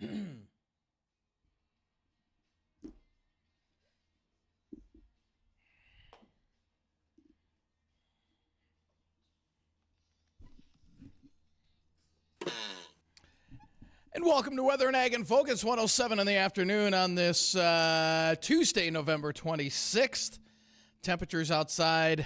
And welcome to Weather and Ag in Focus, 107 in the afternoon on this Tuesday, November 26th. Temperatures outside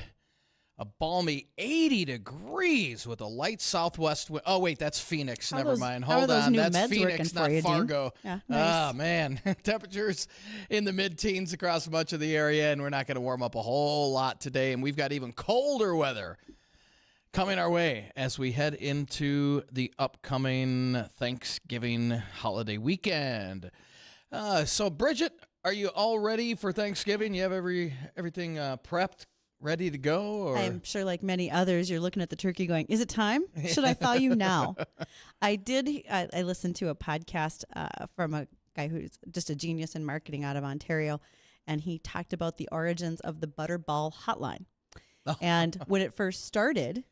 a balmy 80 degrees with a light southwest wind. Oh, wait, that's Phoenix. Never mind. Hold on. That's Phoenix, not Fargo. Yeah, nice. Oh, man. Temperatures in the mid-teens across much of the area, and we're not going to warm up a whole lot today. And we've got even colder weather coming our way as we head into the upcoming Thanksgiving holiday weekend. So, Bridgette, are you all ready for Thanksgiving? You have everything prepped, ready to go? Or? I'm sure, like many others, you're looking at the turkey going, is it time? Should I thaw you now? I listened to a podcast from a guy who's just a genius in marketing out of Ontario, and he talked about the origins of the Butterball hotline. Oh. And when it first started,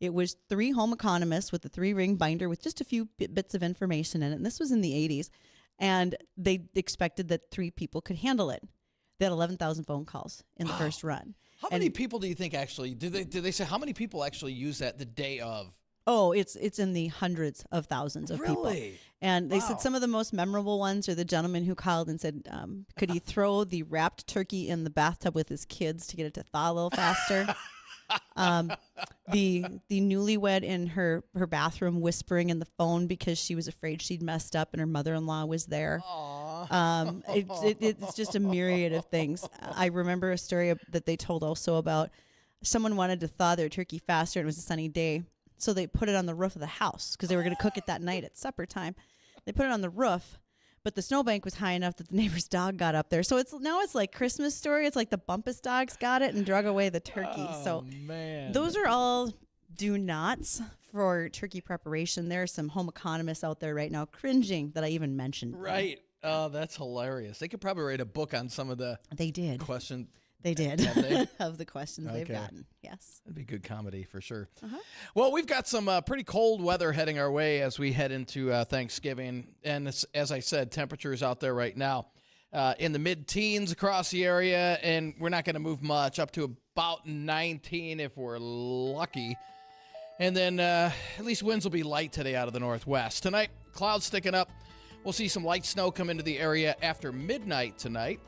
it was 3 home economists with a 3-ring binder with just a few bits of information in it. And this was in the 80s. And they expected that 3 people could handle it. They had 11,000 phone calls in the first run. How many people do you think actually, did they say how many people actually use that the day of? Oh, it's in the hundreds of thousands of people. And they said some of the most memorable ones are the gentleman who called and said, could he throw the wrapped turkey in the bathtub with his kids to get it to thaw a little faster? The newlywed in her bathroom whispering in the phone because she was afraid she'd messed up and her mother-in-law was there. It's just a myriad of things. I remember a story that they told also about someone wanted to thaw their turkey faster and it was a sunny day. So they put it on the roof of the house because they were going to cook it that night at supper time. They put it on the roof. But the snowbank was high enough that the neighbor's dog got up there. So it's like Christmas story. It's like the Bumpus dogs got it and drug away the turkey. Man. Those are all do nots for turkey preparation. There are some home economists out there right now cringing that I even mentioned. Right. Oh, that's hilarious. They could probably write a book on some of the questions. They did. Of the questions they've gotten. Yes. That'd be good comedy for sure. Well, we've got some pretty cold weather heading our way as we head into Thanksgiving. And as I said, temperatures out there right now in the mid-teens across the area. And we're not going to move much, up to about 19 if we're lucky. And then at least winds will be light today out of the northwest. Tonight, clouds sticking up. We'll see some light snow come into the area after midnight tonight,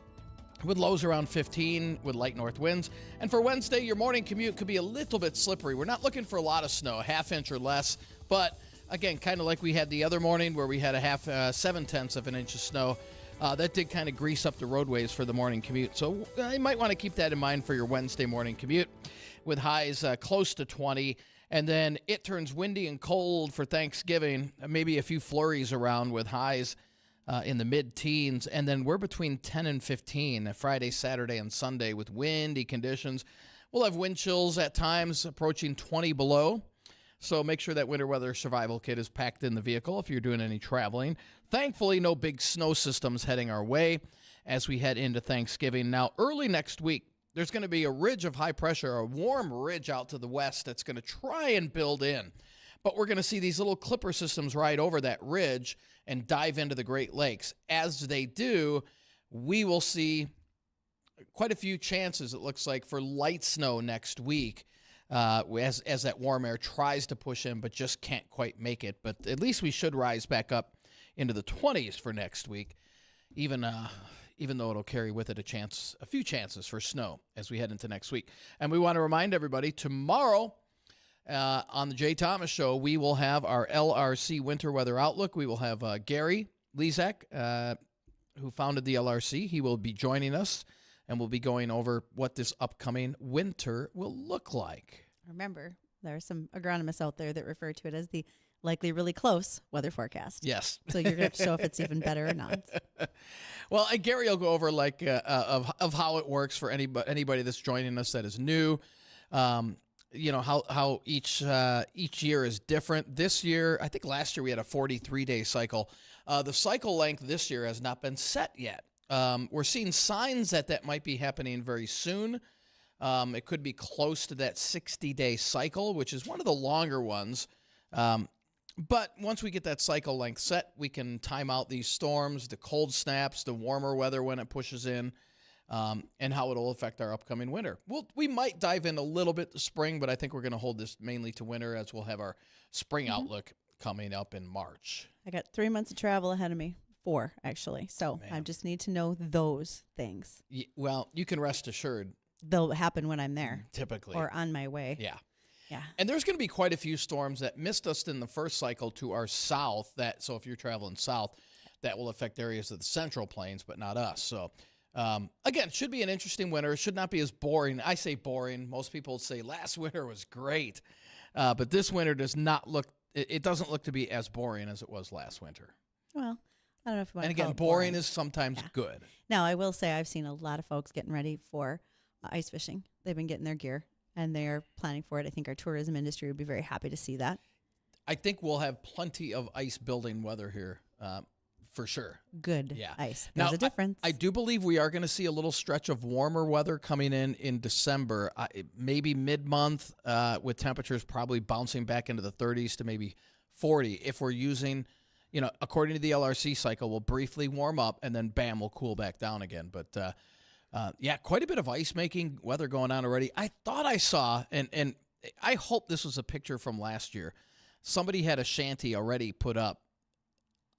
with lows around 15 with light north winds. And for Wednesday, your morning commute could be a little bit slippery. We're not looking for a lot of snow, a half inch or less. But again, kind of like we had the other morning where we had a 7/10 of an inch of snow. That did kind of grease up the roadways for the morning commute. So you might want to keep that in mind for your Wednesday morning commute with highs close to 20. And then it turns windy and cold for Thanksgiving. Maybe a few flurries around with highs in the mid-teens, and then we're between 10 and 15 Friday, Saturday, and Sunday with windy conditions. We'll have wind chills at times approaching 20 below, so make sure that winter weather survival kit is packed in the vehicle if you're doing any traveling. Thankfully, no big snow systems heading our way as we head into Thanksgiving. Now, early next week, there's going to be a ridge of high pressure, a warm ridge out to the west that's going to try and build in. But we're going to see these little clipper systems ride over that ridge and dive into the Great Lakes. As they do, we will see quite a few chances, it looks like, for light snow next week as that warm air tries to push in but just can't quite make it. But at least we should rise back up into the 20s for next week, even though it'll carry with it a few chances for snow as we head into next week. And we want to remind everybody, tomorrow, on the Jay Thomas Show, we will have our LRC Winter Weather Outlook. We will have Gary Lezak, who founded the LRC. He will be joining us, and we'll be going over what this upcoming winter will look like. Remember, there are some agronomists out there that refer to it as the likely really close weather forecast. Yes. So you're going to show if it's even better or not. Well, and Gary will go over of how it works for anybody that's joining us that is new. How each year is different. This year, I think last year we had a 43-day cycle. The cycle length this year has not been set yet. We're seeing signs that might be happening very soon. It could be close to that 60-day cycle, which is one of the longer ones. But once we get that cycle length set, we can time out these storms, the cold snaps, the warmer weather when it pushes in, and how it'll affect our upcoming winter. We might dive in a little bit to spring, but I think we're going to hold this mainly to winter, as we'll have our spring outlook coming up in March. I got 3 months of travel ahead of me. 4, actually. So I just need to know those things. Well, you can rest assured. They'll happen when I'm there. Typically. Or on my way. Yeah. Yeah. And there's going to be quite a few storms that missed us in the first cycle to our south. So if you're traveling south, that will affect areas of the Central Plains, but not us. So, again, it should be an interesting winter. It should not be as boring. I say boring. Most people say last winter was great. But this winter does not look, it doesn't look to be as boring as it was last winter. Well, I don't know if you want and to call again, it boring is sometimes good. Now, I will say I've seen a lot of folks getting ready for ice fishing. They've been getting their gear, and they are planning for it. I think our tourism industry would be very happy to see that. I think we'll have plenty of ice building weather here, for sure. Good ice. There's Now, a difference. I do believe we are going to see a little stretch of warmer weather coming in December, maybe mid-month, with temperatures probably bouncing back into the 30s to maybe 40 if we're using... according to the LRC cycle, we'll briefly warm up and then bam, we'll cool back down again. But quite a bit of ice making weather going on already. I thought I saw, and I hope this was a picture from last year. Somebody had a shanty already put up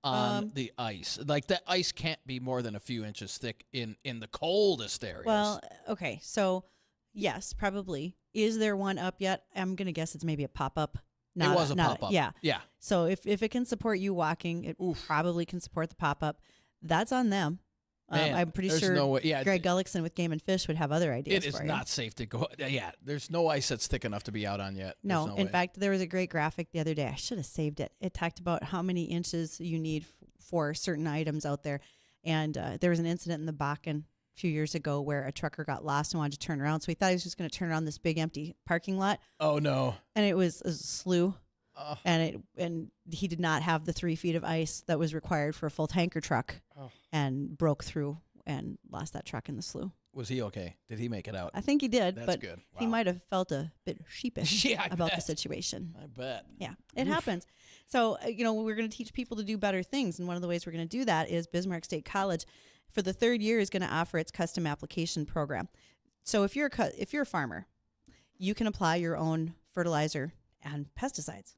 on the ice. Like that ice can't be more than a few inches thick in the coldest areas. Well, okay. So yes, probably. Is there one up yet? I'm going to guess it's maybe a pop-up. It was a pop-up. Yeah. Yeah. So if it can support you walking, it probably can support the pop-up. That's on them. Man, I'm pretty sure Greg Gullickson with Game and Fish would have other ideas It is for you. not safe to go. Yeah, there's no ice that's thick enough to be out on yet. No, in fact, there was a great graphic the other day. I should have saved it. It talked about how many inches you need for certain items out there. And there was an incident in the Bakken a few years ago where a trucker got lost and wanted to turn around. So he thought he was just going to turn around this big empty parking lot. Oh, no. And it was a slough. And he did not have the 3 feet of ice that was required for a full tanker truck, and broke through and lost that truck in the slough. Was he okay? Did he make it out? I think he did, That's but good. Wow. he might have felt a bit sheepish about the situation. I bet. Yeah, it happens. So, we're going to teach people to do better things. And one of the ways we're going to do that is Bismarck State College, for the 3rd year, is going to offer its custom application program. So if you're a farmer, you can apply your own fertilizer and pesticides.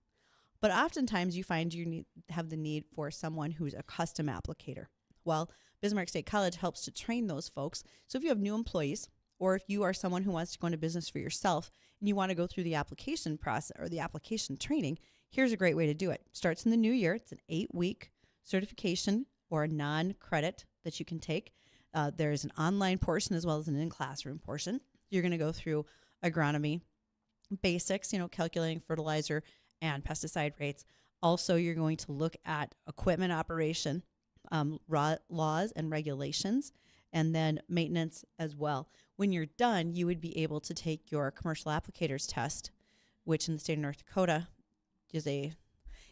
But oftentimes you find have the need for someone who's a custom applicator. Well, Bismarck State College helps to train those folks. So if you have new employees, or if you are someone who wants to go into business for yourself and you want to go through the application process or the application training, here's a great way to do it. Starts in the new year. It's an 8-week certification or a non-credit that you can take. There is an online portion as well as an in-classroom portion. You're going to go through agronomy basics, calculating fertilizer and pesticide rates. Also, you're going to look at equipment operation, laws and regulations, and then maintenance as well. When you're done, you would be able to take your commercial applicators test, which in the state of North Dakota is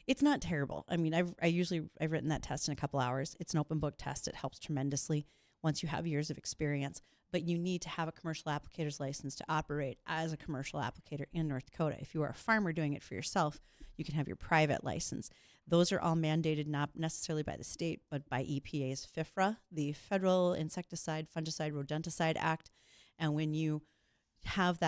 it's not terrible. I mean, I've written that test in a couple hours. It's an open book test. It helps tremendously once you have years of experience. But you need to have a commercial applicator's license to operate as a commercial applicator in North Dakota. If you are a farmer doing it for yourself, you can have your private license. Those are all mandated not necessarily by the state, but by EPA's FIFRA, the Federal Insecticide, Fungicide, Rodenticide Act. And when you have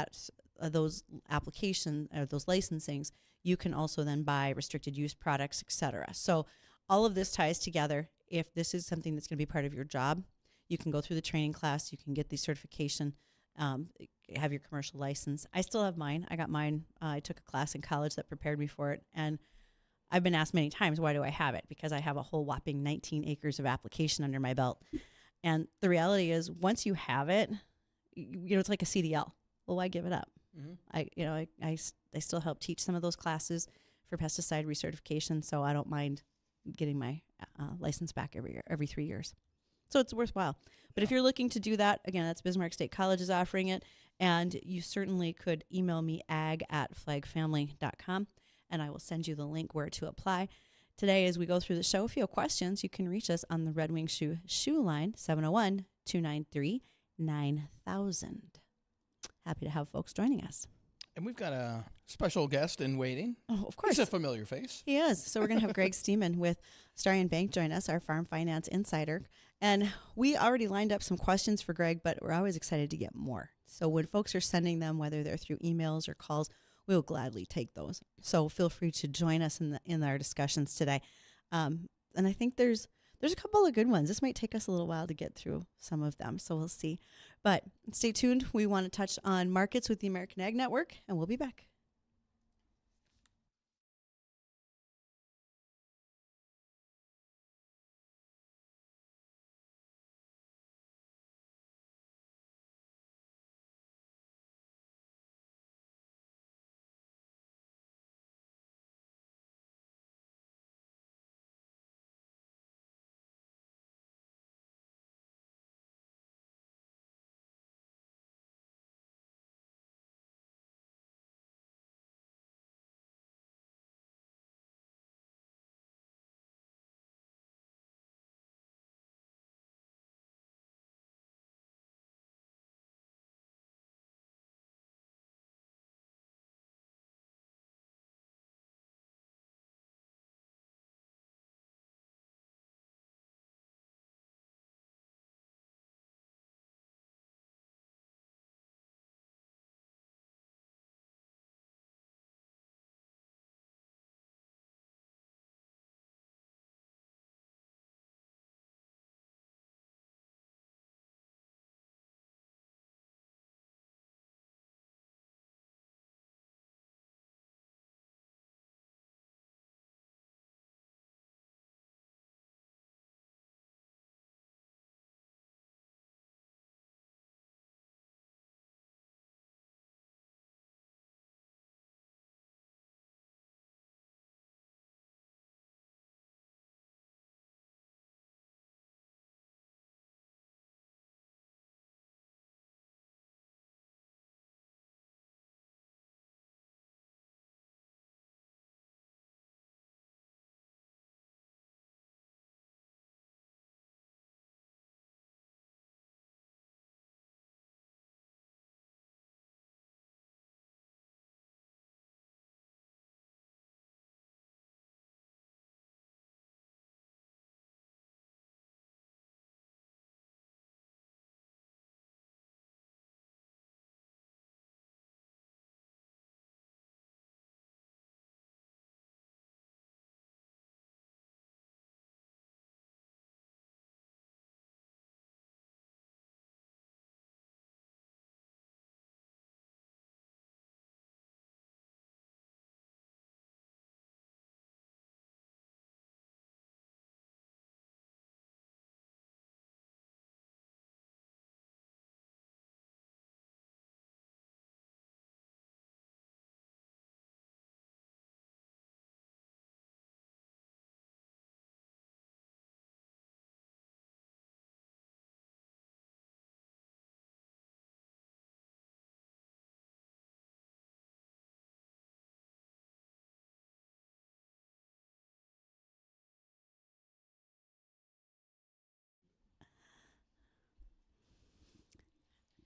those applications or those licensings, you can also then buy restricted use products, etc. So all of this ties together. If this is something that's going to be part of your job, you can go through the training class. You can get the certification, have your commercial license. I still have mine. I got mine. I took a class in college that prepared me for it. And I've been asked many times, why do I have it? Because I have a whole whopping 19 acres of application under my belt. And the reality is, once you have it, it's like a CDL. Well, why give it up? Mm-hmm. I still help teach some of those classes for pesticide recertification, so I don't mind getting my license back every 3 years. So it's worthwhile. But if you're looking to do that, again, that's Bismarck State College is offering it. And you certainly could email me ag@flagfamily.com, and I will send you the link where to apply. Today, as we go through the show, if you have questions, you can reach us on the Red Wing Shoe line, 701-293-9000. Happy to have folks joining us. And we've got a special guest in waiting. Oh, of course. He's a familiar face. He is. So we're going to have Greg Stemen with Starion Bank join us, our farm finance insider. And we already lined up some questions for Greg, but we're always excited to get more. So when folks are sending them, whether they're through emails or calls, we'll gladly take those. So feel free to join us in our discussions today. And I think there's a couple of good ones. This might take us a little while to get through some of them, so we'll see. But stay tuned. We want to touch on markets with the American Ag Network, and we'll be back.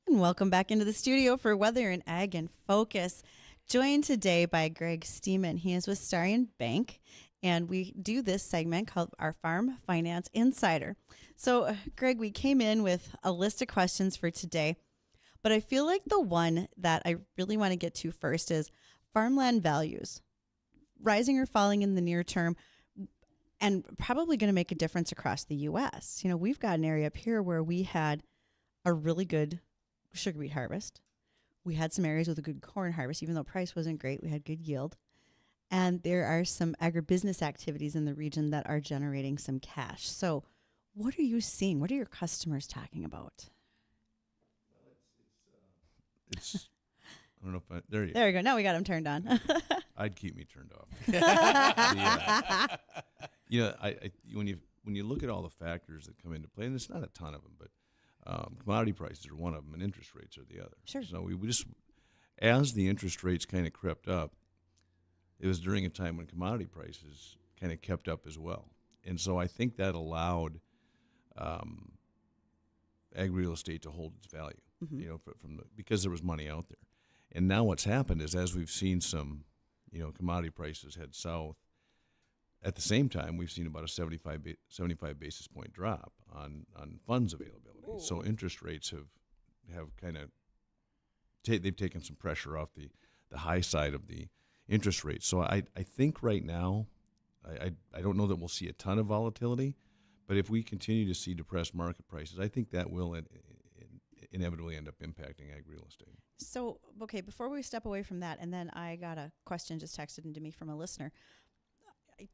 And welcome back into the studio for Weather and Ag in Focus. Joined today by Greg Stemen. He is with Starion Bank, and we do this segment called our Farm Finance Insider. So, Greg, we came in with a list of questions for today, but I feel like the one that I really want to get to first is farmland values, rising or falling in the near term, and probably going to make a difference across the U.S. You know, we've got an area up here where we had a really good sugar beet harvest. We had some areas with a good corn harvest. Even though price wasn't great, we had good yield. And there are some agribusiness activities in the region that are generating some cash. So what are you seeing? What are your customers talking about? It's I don't know if there you There we go. Now we got them turned on. I'd keep me turned off. You know, when you look at all the factors that come into play, and it's not a ton of them, but commodity prices are one of them, and interest rates are the other. Sure. So we just, as the interest rates kind of crept up, it was during a time when commodity prices kind of kept up as well, and so I think that allowed ag real estate to hold its value. Mm-hmm. You know, because there was money out there. And now what's happened is, as we've seen some, commodity prices head south, at the same time, we've seen about a 75 basis point drop on funds availability. Ooh. So interest rates have kind of they've taken some pressure off the high side of the interest rate. So I think right now, I don't know that we'll see a ton of volatility, but if we continue to see depressed market prices, I think that will inevitably end up impacting ag real estate. So, okay, before we step away from that, and then I got a question just texted into me from a listener.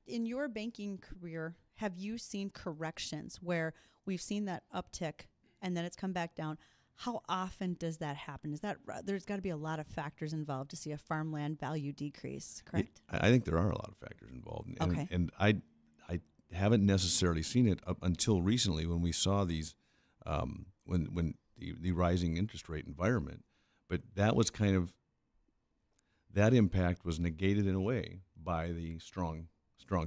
In your banking career, have you seen corrections where we've seen that uptick and then it's come back down? How often does that happen? Is that there's got to be a lot of factors involved to see a farmland value decrease, correct? I think there are a lot of factors involved. And, Okay. And I haven't necessarily seen it up until recently when we saw these, when the rising interest rate environment. But that was that impact was negated in a way by the strong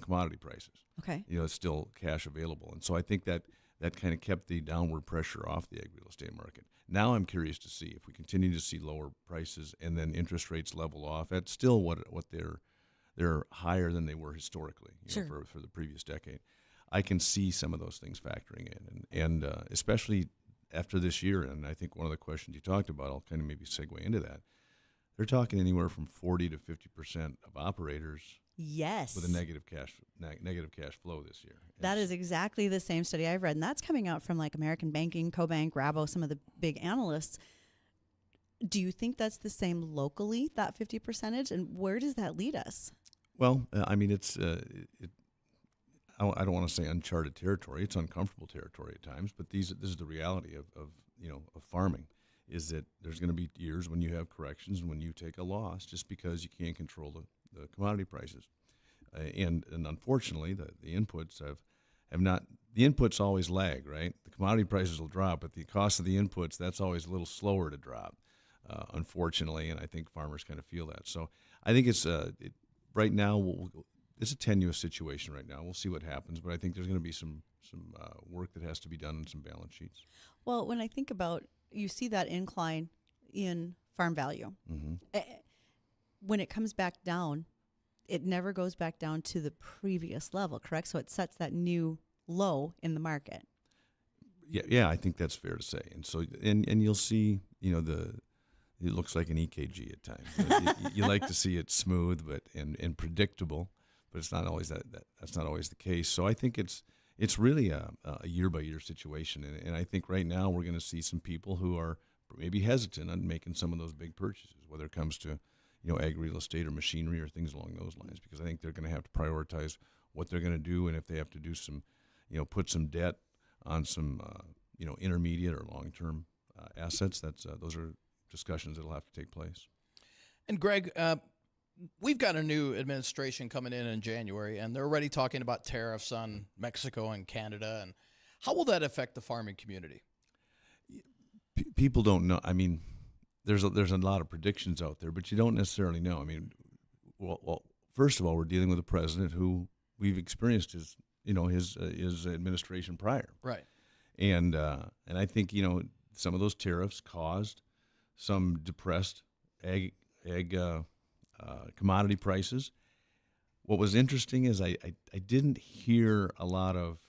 commodity prices. Okay. It's still cash available. And so I think that kind of kept the downward pressure off the ag real estate market. Now I'm curious to see if we continue to see lower prices and then interest rates level off at still what they're higher than they were historically, Sure. for the previous decade. I can see some of those things factoring in, and especially after this year. And I think one of the questions you talked about, I'll kind of maybe segue into that. They're talking anywhere from 40 to 50% of operators Yes. with a negative cash flow this year. That is exactly the same study I've read, and that's coming out from like American Banking, CoBank, Rabo, some of the big analysts. Do you think that's the same locally, that 50%? And where does that lead us? Well, I mean, it's I don't want to say uncharted territory. It's uncomfortable territory at times, but this is the reality of farming, is that there's going to be years when you have corrections and when you take a loss just because you can't control the commodity prices. And unfortunately, the inputs have not. The inputs always lag, right? The commodity prices will drop, but the cost of the inputs, that's always a little slower to drop, unfortunately. And I think farmers kind of feel that. So I think it's right now. It's a tenuous situation right now. We'll see what happens, but I think there's going to be some work that has to be done on some balance sheets. Well, when I think about, you see that incline in farm value. Mm-hmm. When it comes back down, it never goes back down to the previous level, correct? So it sets that new low in the market. Yeah, I think that's fair to say. And so, and you'll see, it looks like an EKG at times. You like to see it smooth, and predictable, but it's not always that's not always the case. So I think it's really a year by year situation, and I think right now we're going to see some people who are maybe hesitant on making some of those big purchases, whether it comes to ag real estate or machinery or things along those lines, because I think they're going to have to prioritize what they're going to do, and if they have to do some, put some debt on some, intermediate or long term assets, those are discussions that'll have to take place. And Greg, we've got a new administration coming in January, and they're already talking about tariffs on Mexico and Canada. And how will that affect the farming community? People don't know. I mean, there's a lot of predictions out there, but you don't necessarily know. I mean, well, first of all, we're dealing with a president who we've experienced his administration prior, right? And I think some of those tariffs caused some depressed ag commodity prices. What was interesting is I didn't hear a lot of.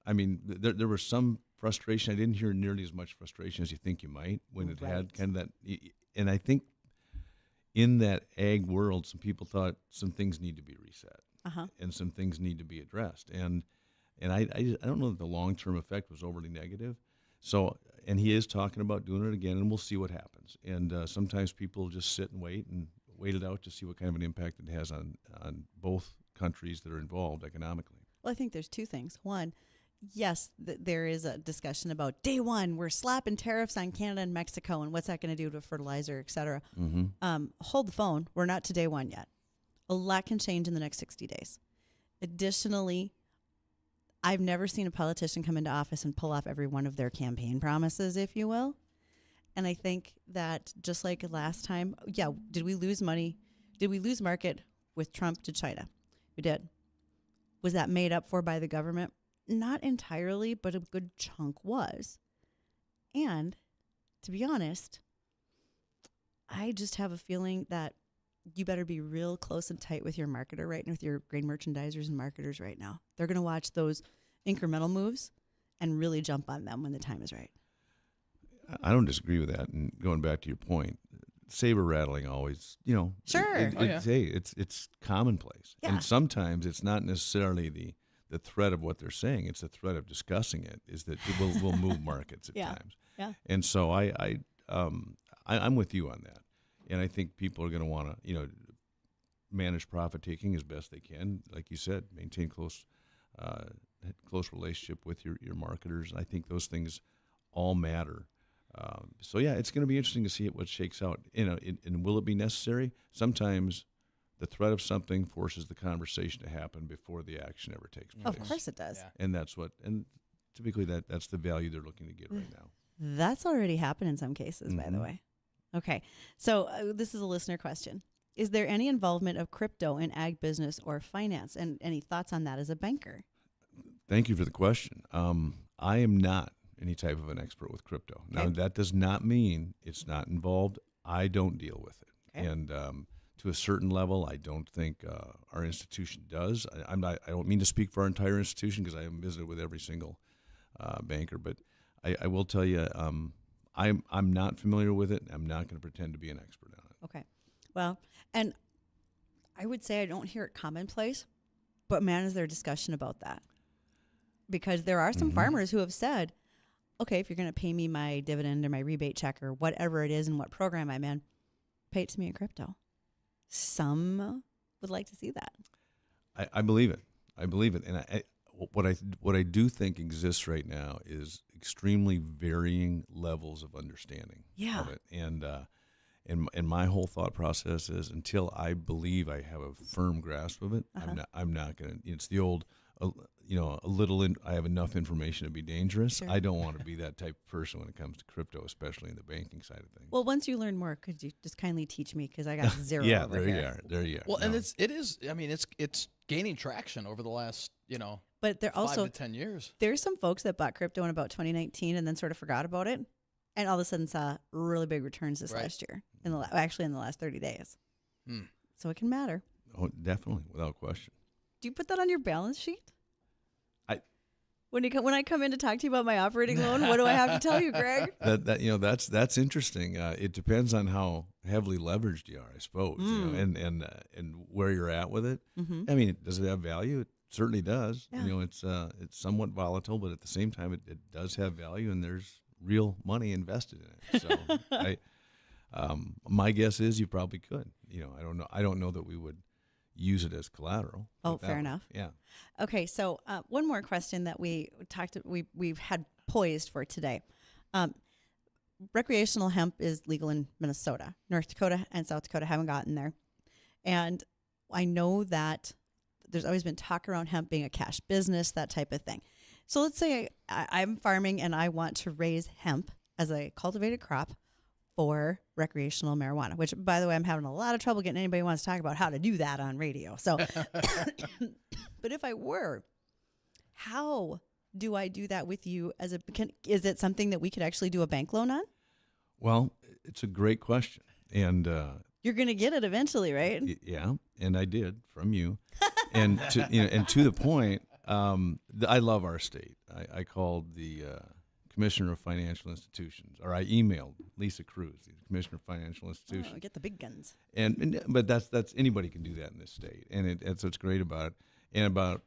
I mean, there was some frustration. I didn't hear nearly as much frustration as you think you might when it had kind of that. And I think in that ag world, some people thought some things need to be reset, and some things need to be addressed. And I don't know that the long-term effect was overly negative. So, and he is talking about doing it again, and we'll see what happens. And sometimes people just sit and wait it out to see what kind of an impact it has on both countries that are involved economically. Well, I think there's two things. One, yes, there is a discussion about day one, we're slapping tariffs on Canada and Mexico, and what's that going to do to fertilizer, et cetera. Mm-hmm. Hold the phone. We're not to day one yet. A lot can change in the next 60 days. Additionally, I've never seen a politician come into office and pull off every one of their campaign promises, if you will. And I think that just like last time, did we lose money? Did we lose market with Trump to China? We did. Was that made up for by the government? Not entirely, but a good chunk was. And to be honest, I just have a feeling that you better be real close and tight with your marketer right now, with your grain merchandisers and marketers right now. They're going to watch those incremental moves and really jump on them when the time is right. I don't disagree with that. And going back to your point, saber rattling always, Sure. It's commonplace. Yeah. And sometimes it's not necessarily the threat of what they're saying. It's the threat of discussing it is that it will move markets at times. Yeah. And so I'm with you on that. And I think people are going to want to, manage profit taking as best they can. Like you said, maintain close relationship with your marketers. I think those things all matter. So it's going to be interesting to see what shakes out. And will it be necessary? Sometimes the threat of something forces the conversation to happen before the action ever takes place. Of course it does. Yeah. And typically that's the value they're looking to get right now. That's already happened in some cases, by the way. Okay. So this is a listener question. Is there any involvement of crypto in ag business or finance? And any thoughts on that as a banker? Thank you for the question. I am not any type of an expert with crypto. Now, that does not mean it's not involved. I don't deal with it. Okay. And to a certain level, I don't think our institution does. I don't mean to speak for our entire institution because I haven't visited with every single banker, but I will tell you, I'm not familiar with it. I'm not going to pretend to be an expert on it. Okay. Well, and I would say I don't hear it commonplace, but man, is there discussion about that? Because there are some farmers who have said, okay, if you're going to pay me my dividend or my rebate check or whatever it is and what program I'm in, pay it to me in crypto. Some would like to see that. I believe it. And what I do think exists right now is extremely varying levels of understanding of it. And my whole thought process is until I believe I have a firm grasp of it, I'm not going to. It's the old, I have enough information to be dangerous. Sure. I don't want to be that type of person when it comes to crypto, especially in the banking side of things. Well, once you learn more, could you just kindly teach me? Because I got zero. Yeah, over there here. you are. Well, and it's gaining traction over the last, But there 5 also to 10 years. there's some folks that bought crypto in about 2019 and then sort of forgot about it, and all of a sudden saw really big returns this last year. In the last 30 days. So it can matter. Oh, definitely, without question. Do you put that on your balance sheet? When I come in to talk to you about my operating loan, what do I have to tell you, Greg? That's interesting. It depends on how heavily leveraged you are, I suppose, and where you're at with it. Mm-hmm. I mean, does it have value? It certainly does. Yeah. It's somewhat volatile, but at the same time, it does have value, and there's real money invested in it. So, my guess is you probably could. I don't know that we would use it as collateral. Oh, fair enough. Yeah. Okay, so one more question that we've had poised for today. Recreational hemp is legal in Minnesota. North Dakota and South Dakota haven't gotten there. And I know that there's always been talk around hemp being a cash business, that type of thing. So let's say I'm farming and I want to raise hemp as a cultivated crop for recreational marijuana, which, by the way, I'm having a lot of trouble getting anybody who wants to talk about how to do that on radio. So, but if I were, how do I do that with you? Is it something that we could actually do a bank loan on? Well, it's a great question. And you're going to get it eventually, right? Yeah, and I did from you. And to the point, I love our state. I called the Commissioner of Financial Institutions, or I emailed Lisa Cruz, the Commissioner of Financial Institutions. Oh, get the big guns. But that's anybody can do that in this state, and that's what's great about it. And about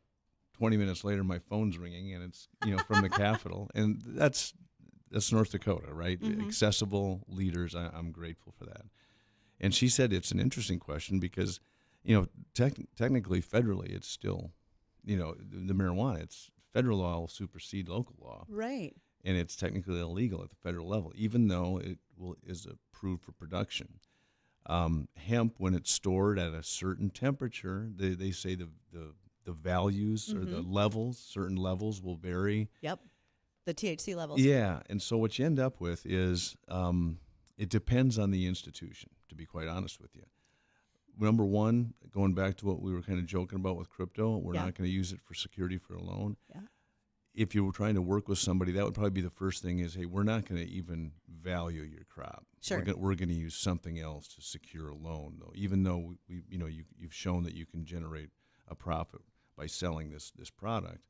20 minutes later, my phone's ringing, and it's from the Capitol, and that's North Dakota, right? Mm-hmm. Accessible leaders. I'm grateful for that. And she said it's an interesting question because, technically, federally, it's still, the marijuana. It's federal law will supersede local law, right? And it's technically illegal at the federal level, even though it is approved for production. Hemp, when it's stored at a certain temperature, they say the values or the levels, certain levels will vary. Yep, the THC levels. Yeah, and so what you end up with is it depends on the institution, to be quite honest with you. Number one, going back to what we were kind of joking about with crypto, we're not going to use it for security for a loan. Yeah. if you were trying to work with somebody, that would probably be the first thing is, hey, we're not going to even value your crop. Sure. We're going to use something else to secure a loan, though. Even though you've shown that you can generate a profit by selling this product,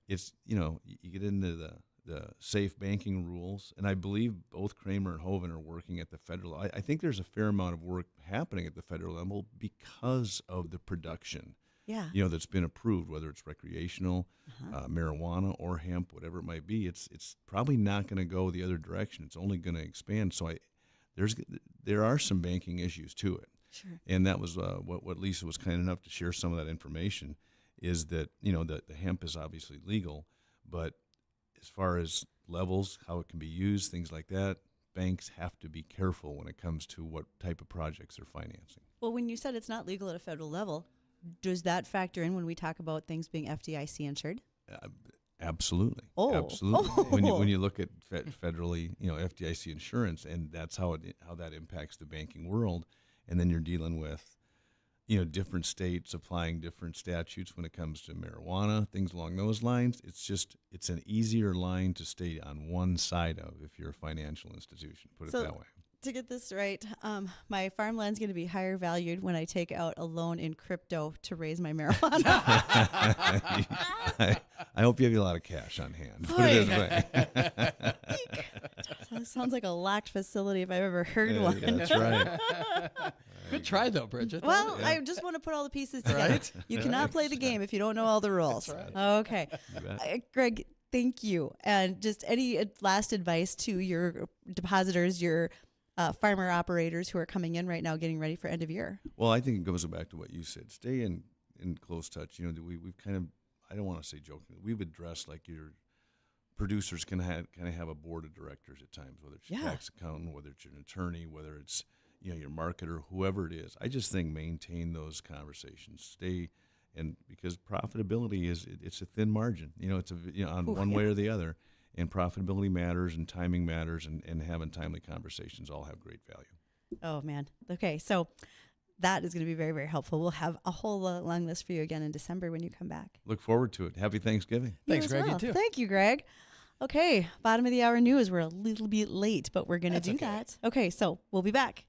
it's you get into the safe banking rules, and I believe both Kramer and Hoven are working at the federal. I think there's a fair amount of work happening at the federal level because of the production. Yeah. That's been approved, whether it's recreational, marijuana or hemp, whatever it might be. It's probably not going to go the other direction. It's only going to expand. So there are some banking issues to it. Sure. And that was what Lisa was kind enough to share some of that information, is that, that the hemp is obviously legal, but as far as levels, how it can be used, things like that, banks have to be careful when it comes to what type of projects they're financing. Well, when you said it's not legal at a federal level, does that factor in when we talk about things being FDIC insured? Absolutely. Oh. Absolutely. Oh. When you look at federally, FDIC insurance, and that's how that impacts the banking world, and then you're dealing with, different states applying different statutes when it comes to marijuana, things along those lines. It's an easier line to stay on one side of if you're a financial institution. Put it that way. To get this right, my farmland's going to be higher valued when I take out a loan in crypto to raise my marijuana. I hope you have a lot of cash on hand. Put it this way. That sounds like a locked facility if I've ever heard one. That's right. Good try, though, Bridgette. Well, I just want to put all the pieces together. Right? You cannot play the game if you don't know all the rules. Okay. Greg, thank you. And just any last advice to your depositors, your farmer operators who are coming in right now getting ready for end of year? Well, I think it goes back to what you said. Stay in close touch. We've kind of, I don't want to say joking, we've addressed like your producers can kind of have a board of directors at times, whether it's your tax accountant, whether it's your attorney, whether it's your marketer, whoever it is. I just think maintain those conversations. And because profitability it's a thin margin. It's on one way or the other. And profitability matters, and timing matters, and having timely conversations all have great value. Oh, man. Okay, so that is going to be very, very helpful. We'll have a whole long list for you again in December when you come back. Look forward to it. Happy Thanksgiving. Thanks, as Greg. well. You too. Thank you, Greg. Okay, bottom of the hour news. We're a little bit late, but we're going to do that. Okay, so we'll be back.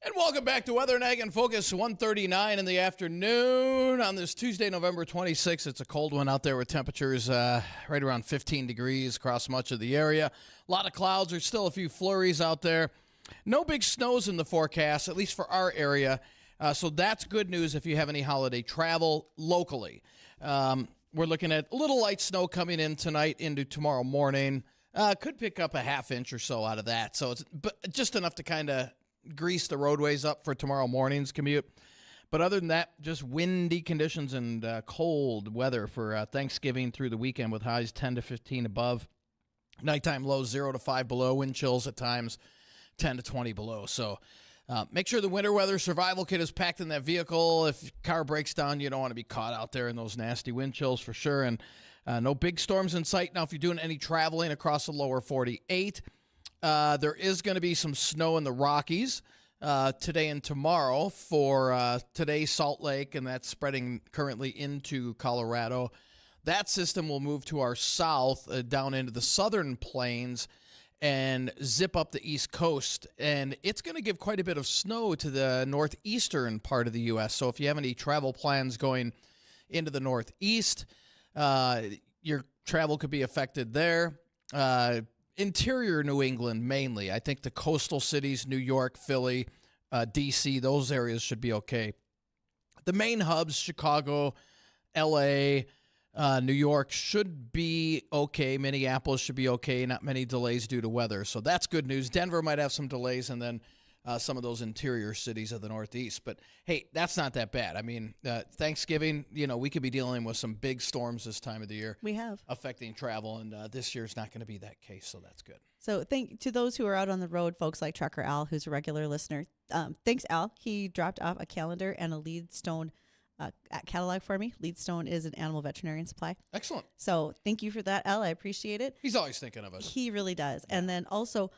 And welcome back to Weather and Ag in Focus, 1:39 in the afternoon on this Tuesday, November 26th. It's a cold one out there with temperatures right around 15 degrees across much of the area. A lot of clouds. There's still a few flurries out there. No big snows in the forecast, at least for our area. So that's good news if you have any holiday travel locally. We're looking at a little light snow coming in tonight into tomorrow morning. Could pick up a half inch or so out of that. So it's just enough to kind of grease the roadways up for tomorrow morning's commute. But other than that, just windy conditions and cold weather for Thanksgiving through the weekend with highs 10 to 15 above. Nighttime lows 0 to 5 below. Wind chills at times 10 to 20 below. So make sure the winter weather survival kit is packed in that vehicle. If your car breaks down, you don't want to be caught out there in those nasty wind chills for sure. And no big storms in sight. Now, if you're doing any traveling across the lower 48, there is going to be some snow in the Rockies today and tomorrow for today, Salt Lake, and that's spreading currently into Colorado. That system will move to our south down into the southern plains and zip up the East Coast. And it's going to give quite a bit of snow to the northeastern part of the U.S. So if you have any travel plans going into the northeast, your travel could be affected there. Interior New England mainly. I think the coastal cities, New York, Philly, D.C., those areas should be okay. The main hubs, Chicago, L.A., New York should be okay. Minneapolis should be okay. Not many delays due to weather. So that's good news. Denver might have some delays, and then some of those interior cities of the Northeast. But, hey, that's not that bad. I mean, Thanksgiving, we could be dealing with some big storms this time of the year. We have. Affecting travel, and this year's not going to be that case, so that's good. So thank to those who are out on the road, folks like Trucker Al, who's a regular listener. Thanks, Al. He dropped off a calendar and a Leadstone catalog for me. Leadstone is an animal veterinarian supply. Excellent. So thank you for that, Al. I appreciate it. He's always thinking of us. He really does. And then also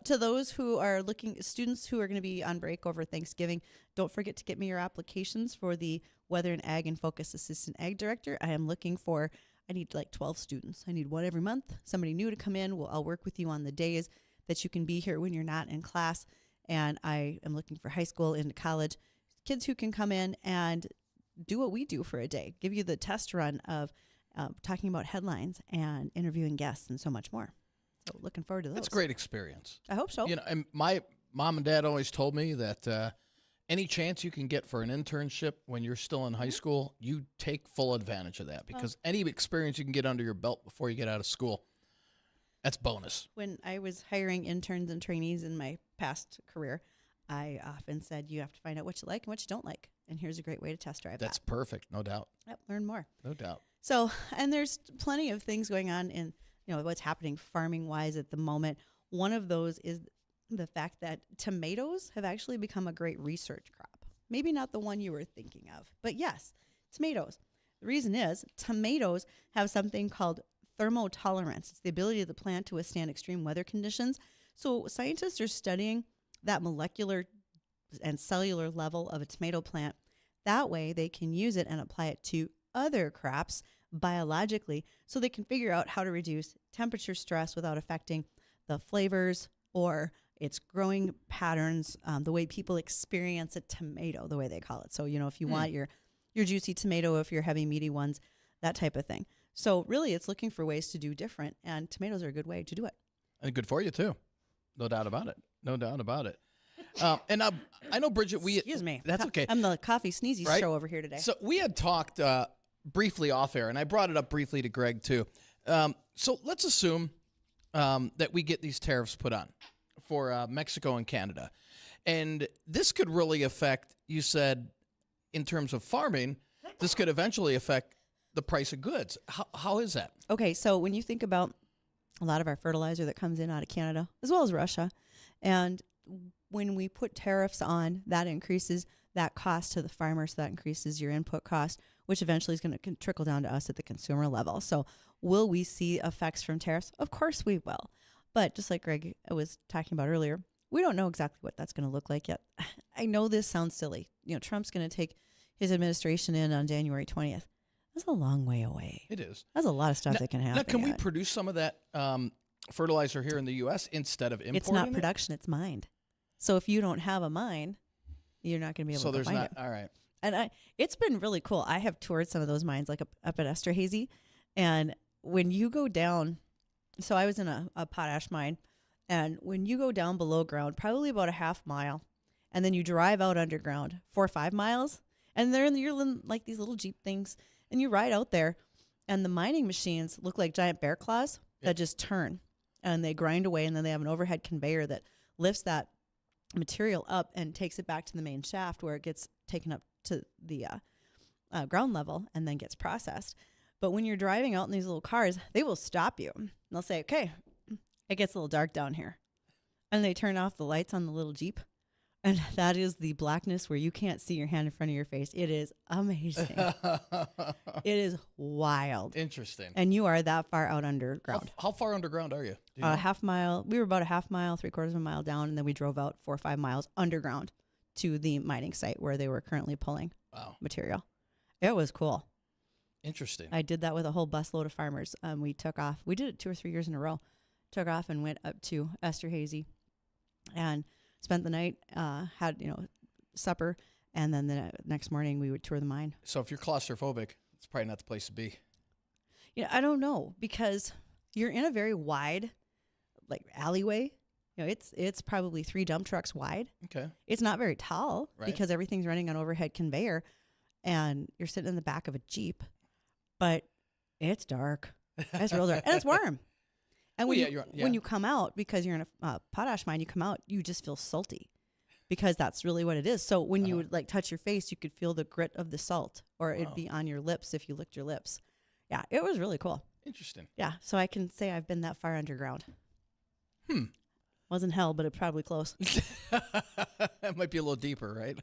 to those who are students who are going to be on break over Thanksgiving, don't forget to get me your applications for the Weather and Ag and Focus Assistant Ag Director. I need like 12 students. I need one every month. Somebody new to come in. I'll work with you on the days that you can be here when you're not in class. And I am looking for high school into college kids who can come in and do what we do for a day, give you the test run of talking about headlines and interviewing guests and so much more. So looking forward to those. It's a great experience. I hope so. And my mom and dad always told me that any chance you can get for an internship when you're still in high school, you take full advantage of that because any experience you can get under your belt before you get out of school, that's bonus. When I was hiring interns and trainees in my past career, I often said you have to find out what you like and what you don't like. And here's a great way to test drive That's perfect, no doubt. Yep, learn more. No doubt. So, and there's plenty of things going on in, what's happening farming-wise at the moment. One of those is the fact that tomatoes have actually become a great research crop. Maybe not the one you were thinking of, but yes, tomatoes. The reason is tomatoes have something called thermotolerance. It's the ability of the plant to withstand extreme weather conditions. So scientists are studying that molecular and cellular level of a tomato plant. That way they can use it and apply it to other crops biologically so they can figure out how to reduce temperature stress without affecting the flavors or its growing patterns, the way people experience a tomato, the way they call it. So, if you want your juicy tomato, if you're heavy meaty ones, that type of thing. So really it's looking for ways to do different, and tomatoes are a good way to do it. And good for you too. No doubt about it. No doubt about it. And I know, Bridgette, Excuse me. That's okay. I'm the coffee sneezy show over here today. So we had talked briefly off air, and I brought it up briefly to Greg too. So let's assume that we get these tariffs put on for Mexico and Canada. And this could really affect, you said, in terms of farming, this could eventually affect the price of goods. How is that? Okay, so when you think about a lot of our fertilizer that comes in out of Canada, as well as Russia, and when we put tariffs on, that increases that cost to the farmer, so that increases your input cost, which eventually is going to trickle down to us at the consumer level. So will we see effects from tariffs? Of course we will. But just like Greg was talking about earlier, we don't know exactly what that's going to look like yet. I know this sounds silly. Trump's going to take his administration in on January 20th. That's a long way away. It is. That's a lot of stuff that can happen. Now, can we produce some of that fertilizer here in the U.S. instead of importing It's not it? production, it's mined. So if you don't have a mine, you're not going to be able So to there's find not. it. All right. And it's been really cool. I have toured some of those mines, like up at Esterhazy, and when you go down, so I was in a potash mine, and when you go down below ground, probably about a half mile, and then you drive out underground 4 or 5 miles, and you're in like these little Jeep things, and you ride out there, and the mining machines look like giant bear claws that just turn, and they grind away, and then they have an overhead conveyor that lifts that material up and takes it back to the main shaft where it gets taken up to the ground level and then gets processed. But when you're driving out in these little cars, they will stop you. And they'll say, okay, it gets a little dark down here. And they turn off the lights on the little Jeep. And that is the blackness where you can't see your hand in front of your face. It is amazing. It is wild. Interesting. And you are that far out underground. How far underground are you? Do you know? A half mile. We were about a half mile, 3/4 of a mile down, and then we drove out 4 or 5 miles underground to the mining site where they were currently pulling material. It was cool. Interesting. I did that with a whole busload of farmers. We took off. We did it 2 or 3 years in a row. Took off and went up to Esterhazy and spent the night, had, supper, and then the next morning we would tour the mine. So if you're claustrophobic, it's probably not the place to be. I don't know, because you're in a very wide, like, alleyway. It's probably 3 dump trucks wide. Okay. It's not very tall Right. because everything's running on overhead conveyor, and you're sitting in the back of a Jeep, but it's dark. It's real dark, and it's warm. And when when you come out, because you're in a potash mine, you come out, you just feel salty, because that's really what it is. So when you would like touch your face, you could feel the grit of the salt, or it'd be on your lips if you licked your lips. Yeah, it was really cool. Interesting. Yeah, so I can say I've been that far underground. Wasn't hell, but it probably close. That might be a little deeper, right?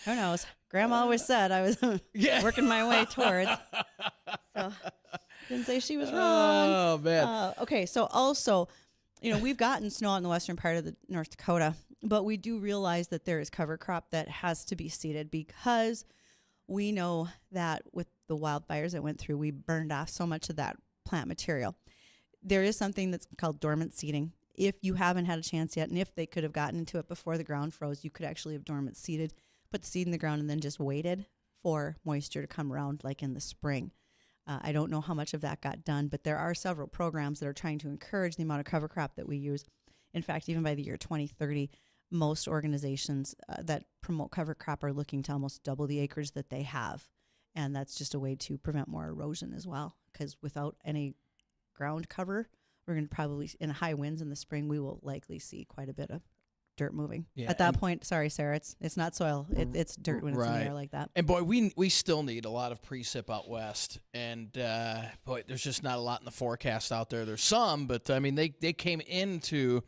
Who knows? Grandma always said I was working my way towards. So didn't say she was wrong. Oh, man. Okay, so also, we've gotten snow in the western part of the North Dakota, but we do realize that there is cover crop that has to be seeded, because we know that with the wildfires that went through, we burned off so much of that plant material. There is something that's called dormant seeding. If you haven't had a chance yet, and if they could have gotten into it before the ground froze, you could actually have dormant seeded, put the seed in the ground, and then just waited for moisture to come around, like in the spring. I don't know how much of that got done, but there are several programs that are trying to encourage the amount of cover crop that we use. In fact, even by the year 2030, most organizations that promote cover crop are looking to almost double the acres that they have. And that's just a way to prevent more erosion as well, because without any ground cover, we're going to probably, in high winds in the spring, we will likely see quite a bit of dirt moving. At that point, sorry, Sarah, it's not soil. It's dirt when it's in the air like that. And boy, we still need a lot of precip out west. And boy, there's just not a lot in the forecast out there. There's some, but I mean, they came into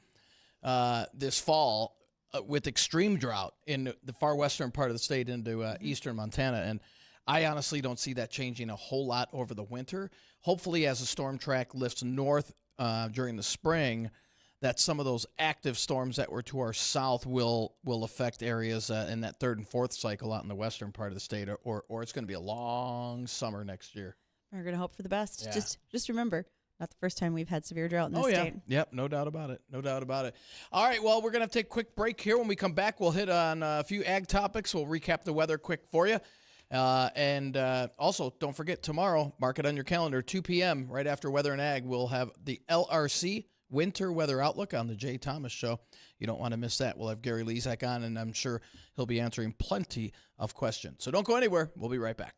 this fall with extreme drought in the far western part of the state into eastern Montana. And I honestly don't see that changing a whole lot over the winter. Hopefully, as the storm track lifts north during the spring, that some of those active storms that were to our south will affect areas in that 3rd and 4th cycle out in the western part of the state, or it's going to be a long summer next year. We're going to hope for the best. Yeah. Just remember, not the first time we've had severe drought in this state. Yep, no doubt about it. No doubt about it. All right, well, we're going to take a quick break here. When we come back, we'll hit on a few ag topics. We'll recap the weather quick for you. And also, don't forget, tomorrow, mark it on your calendar, 2 p.m., right after Weather and Ag, we'll have the LRC Winter Weather Outlook on the Jay Thomas Show. You don't want to miss that. We'll have Gary Lezak on, and I'm sure he'll be answering plenty of questions. So don't go anywhere. We'll be right back.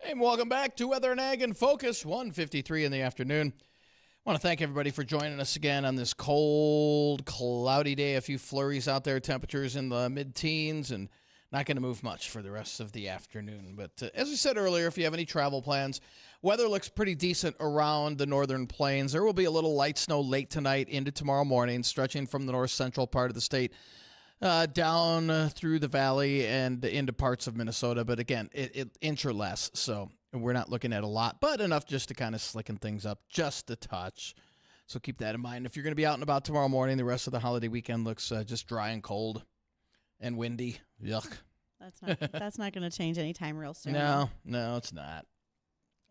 And welcome back to Weather and Ag in Focus, 1:53 in the afternoon. I want to thank everybody for joining us again on this cold, cloudy day. A few flurries out there, temperatures in the mid-teens, and not going to move much for the rest of the afternoon. But as we said earlier, if you have any travel plans, weather looks pretty decent around the northern plains. There will be a little light snow late tonight into tomorrow morning, stretching from the north-central part of the state down through the valley and into parts of Minnesota. But again, it inch or less, so we're not looking at a lot, but enough just to kind of slicken things up just a touch. So keep that in mind. If you're going to be out and about tomorrow morning, the rest of the holiday weekend looks just dry and cold and windy. Yuck. That's not going to change anytime real soon. No, it's not.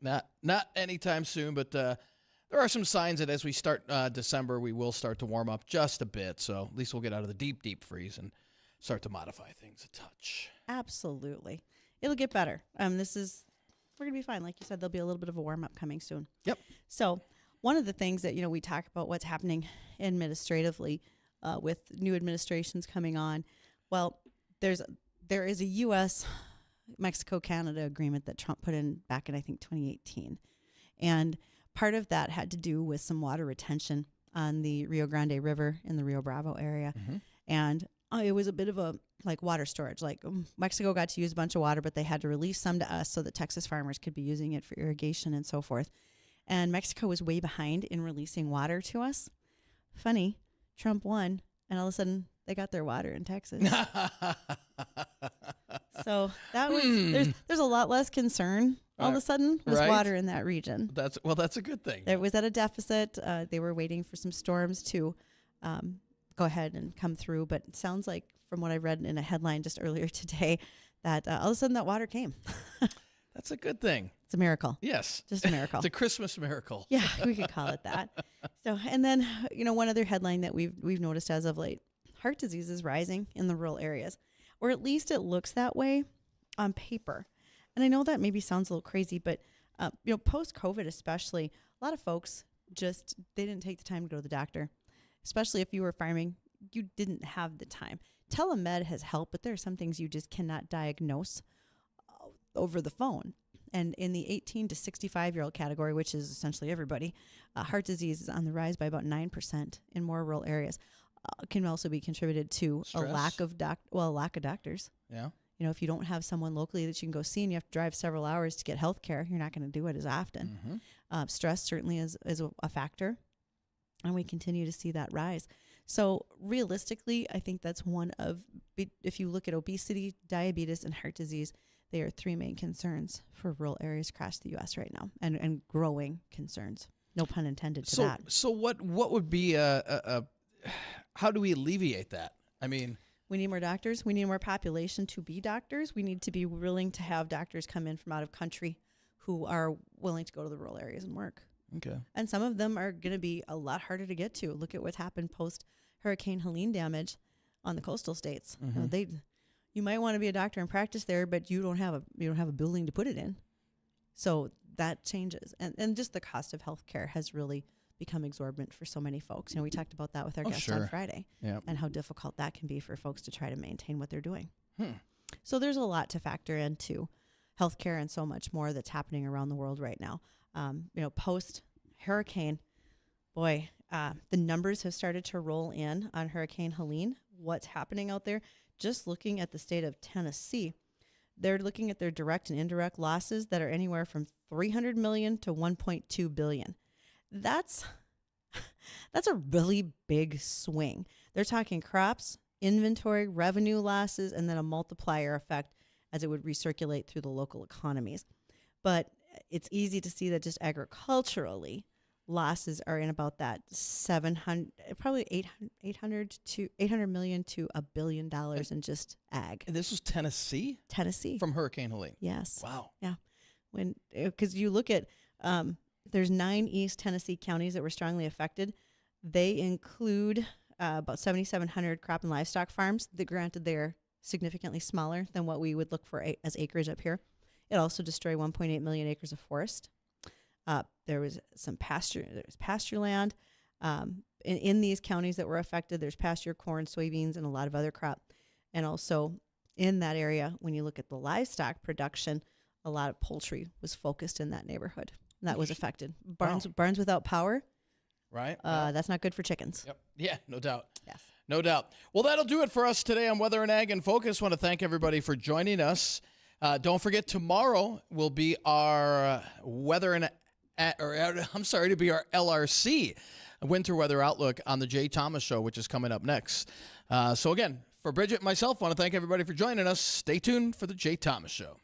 Not anytime soon, but there are some signs that as we start December, we will start to warm up just a bit. So at least we'll get out of the deep freeze and start to modify things a touch. Absolutely. It'll get better. We're going to be fine. Like you said, there'll be a little bit of a warm up coming soon. Yep. So one of the things that, we talk about what's happening administratively with new administrations coming on. Well, there is a U.S. Mexico-Canada agreement that Trump put in back in, I think, 2018. And part of that had to do with some water retention on the Rio Grande River in the Rio Bravo area. Mm-hmm. And it was a bit of a water storage. Mexico got to use a bunch of water, but they had to release some to us so that Texas farmers could be using it for irrigation and so forth. And Mexico was way behind in releasing water to us. Funny, Trump won, and all of a sudden they got their water in Texas. So that was there's a lot less concern all of a sudden with water in that region. That's a good thing. There was at a deficit. They were waiting for some storms to go ahead and come through, but it sounds like from what I read in a headline just earlier today that all of a sudden that water came. That's a good thing. It's a miracle. Yes. Just a miracle. It's a Christmas miracle. Yeah, we could call it that. So, and then, one other headline that we've noticed as of late, heart disease is rising in the rural areas, or at least it looks that way on paper. And I know that maybe sounds a little crazy, but, post-COVID especially, a lot of folks they didn't take the time to go to the doctor, especially if you were farming, you didn't have the time. Telemed has helped, but there are some things you just cannot diagnose over the phone. And in the 18 to 65-year-old category, which is essentially everybody, heart disease is on the rise by about 9% in more rural areas. Can also be contributed to Stress. a lack of doctors. Yeah. If you don't have someone locally that you can go see and you have to drive several hours to get health care, you're not going to do it as often. Mm-hmm. Stress certainly is a factor, and we continue to see that rise. So realistically, I think that's one of, if you look at obesity, diabetes, and heart disease, they are three main concerns for rural areas across the U.S. right now, and growing concerns. No pun intended to that. So what would be how do we alleviate that? I mean, we need more doctors. We need more population to be doctors. We need to be willing to have doctors come in from out of country who are willing to go to the rural areas and work. Okay. And some of them are going to be a lot harder to get to. Look at what's happened post Hurricane Helene damage on the coastal states. Mm-hmm. You might want to be a doctor and practice there, but you don't have a building to put it in. So that changes. And just the cost of healthcare has really become exorbitant for so many folks. We talked about that with our guest on Friday, and how difficult that can be for folks to try to maintain what they're doing. So there's a lot to factor into healthcare and so much more that's happening around the world right now. Post hurricane, the numbers have started to roll in on Hurricane Helene. What's happening out there? Just looking at the state of Tennessee, they're looking at their direct and indirect losses that are anywhere from $300 million to $1.2 billion. That's a really big swing. They're talking crops, inventory, revenue losses, and then a multiplier effect as it would recirculate through the local economies. But it's easy to see that just agriculturally, losses are in about that $800 million to $1 billion in just ag. And this was Tennessee from Hurricane Helene. Yes. Wow. Yeah. Because you look at there's 9 East Tennessee counties that were strongly affected. They include about 7,700 crop and livestock farms. Granted, they're significantly smaller than what we would look for as acreage up here. It also destroyed 1.8 million acres of forest. There was some pasture land. In these counties that were affected, there's pasture, corn, soybeans, and a lot of other crop. And also in that area, when you look at the livestock production, a lot of poultry was focused in that neighborhood. That was affected. Barns without power. Right. That's not good for chickens. Yep. Yeah, no doubt. Yes. No doubt. Well, that'll do it for us today on Weather and Ag in Focus. Want to thank everybody for joining us. Don't forget, tomorrow will be our our LRC winter weather outlook on the Jay Thomas Show, which is coming up next. So again, for Bridgette and myself, want to thank everybody for joining us. Stay tuned for the Jay Thomas Show.